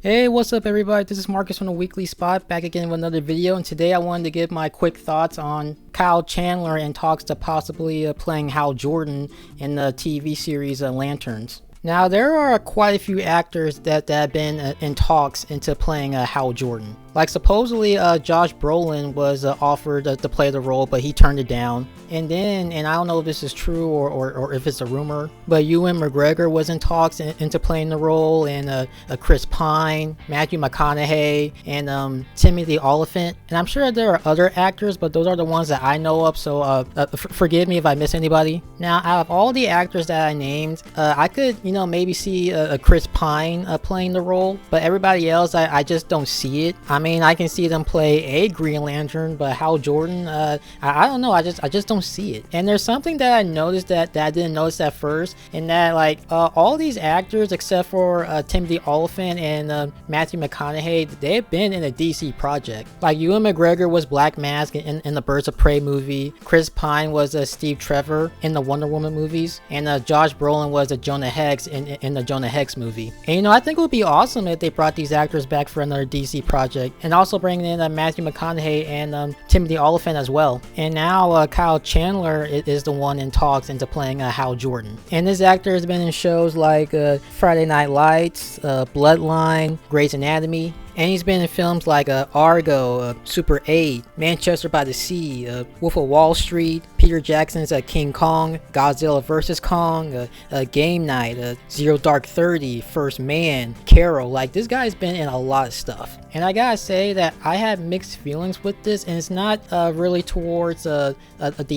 Hey, what's up everybody? This is Marcus from the Weekly Spot, back again with another video, and today I wanted to give my quick thoughts on Kyle Chandler and talks to possibly playing Hal Jordan in the TV series Lanterns. Now, there are quite a few actors that have been in talks into playing Hal Jordan. Like, supposedly Josh Brolin was offered to play the role, but he turned it down. And then, and I don't know if this is true or if it's a rumor, but Ewan McGregor was in talks into playing the role, and Chris Pine, Matthew McConaughey, and Timothy Olyphant. And I'm sure there are other actors, but those are the ones that I know of, so forgive me if I miss anybody. Now, out of all the actors that I named, I could, maybe see Chris Pine playing the role, but everybody else, I just don't see it. I mean, I can see them play a Green Lantern, but Hal Jordan, I don't know, I just don't see it. And there's something that I noticed that I didn't notice at first, and that like all these actors except for Timothy Olyphant and Matthew McConaughey, they've been in a DC project. Like Ewan McGregor was Black Mask in the Birds of Prey movie, Chris Pine was Steve Trevor in the Wonder Woman movies, and Josh Brolin was Jonah Hex in the Jonah Hex movie. And I think it would be awesome if they brought these actors back for another DC project, and also bringing in Matthew McConaughey and Timothy Olyphant as well. And now Kyle Chandler is the one in talks into playing Hal Jordan. And this actor has been in shows like Friday Night Lights, Bloodline, Grey's Anatomy. And he's been in films like Argo, Super 8, Manchester by the Sea, Wolf of Wall Street, Peter Jackson's King Kong, Godzilla vs. Kong, Game Night, Zero Dark 30, First Man, Carol. Like, this guy's been in a lot of stuff. And I gotta say that I have mixed feelings with this, and it's not really towards the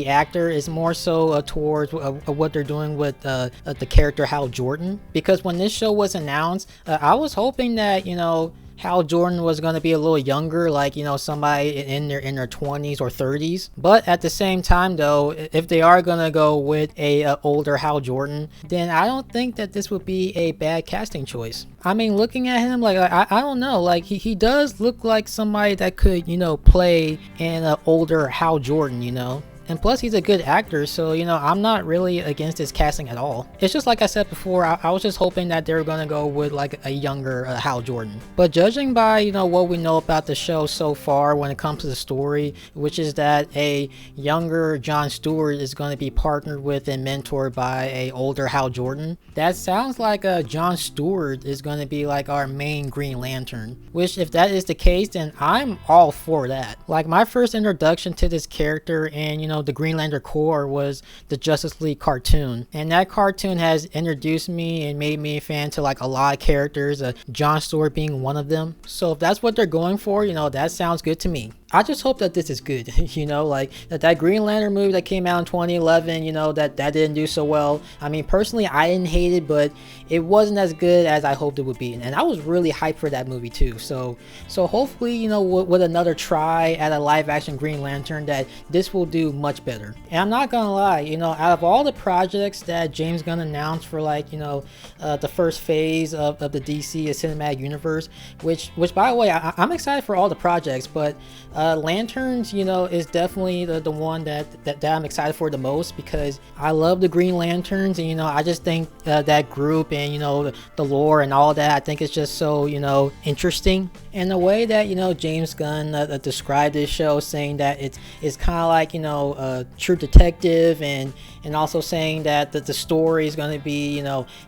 actor, it's more so towards what they're doing with the character Hal Jordan. Because when this show was announced, I was hoping that, Hal Jordan was going to be a little younger, like, somebody in their 20s or 30s. But at the same time, though, if they are going to go with a older Hal Jordan, then I don't think that this would be a bad casting choice. I mean, looking at him, like, I don't know, like, he does look like somebody that could, play an older Hal Jordan, And plus, he's a good actor, so, I'm not really against his casting at all. It's just like I said before, I was just hoping that they were going to go with, like, a younger Hal Jordan. But judging by, what we know about the show so far when it comes to the story, which is that a younger John Stewart is going to be partnered with and mentored by a older Hal Jordan, that sounds like John Stewart is going to be, like, our main Green Lantern. Which, if that is the case, then I'm all for that. Like, my first introduction to this character and, the Green Lantern Corps was the Justice League cartoon, and that cartoon has introduced me and made me a fan to like a lot of characters, John Stewart being one of them. So if that's what they're going for, that sounds good to me. I just hope that this is good, like that Green Lantern movie that came out in 2011, that didn't do so well. I mean, personally, I didn't hate it, but it wasn't as good as I hoped it would be. And I was really hyped for that movie too. So hopefully, with another try at a live action Green Lantern, that this will do much better. And I'm not gonna lie, out of all the projects that James Gunn announced for like, the first phase of the DC cinematic universe, which by the way, I'm excited for all the projects, but Lanterns, is definitely the one that I'm excited for the most, because I love the Green Lanterns, and I just think that group and the lore and all that, I think it's just so interesting. And the way that James Gunn described this show, saying that it's kind of like True Detective, and also saying that the story is going to be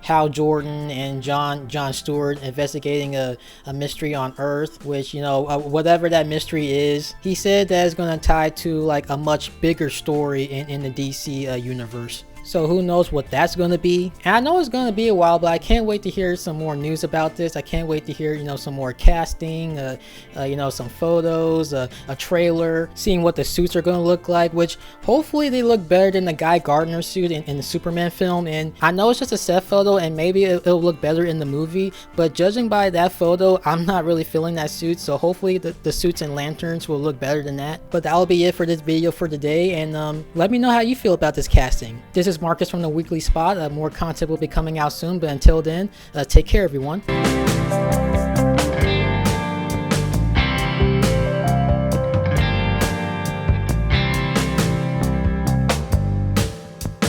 Hal Jordan and John Stewart investigating a mystery on Earth, which whatever that mystery is, he said that it's going to tie to like a much bigger story in the DC universe. So who knows what that's going to be. And I know it's going to be a while, but I can't wait to hear some more news about this. I can't wait to hear, some more casting, some photos, a trailer, seeing what the suits are going to look like, which hopefully they look better than the Guy Gardner suit in the Superman film. And I know it's just a set photo and maybe it'll look better in the movie, but judging by that photo, I'm not really feeling that suit. So hopefully the suits and lanterns will look better than that. But that'll be it for this video for today. And let me know how you feel about this casting. This is Marcus from the Weekly Spot. More content will be coming out soon, but until then, take care, everyone.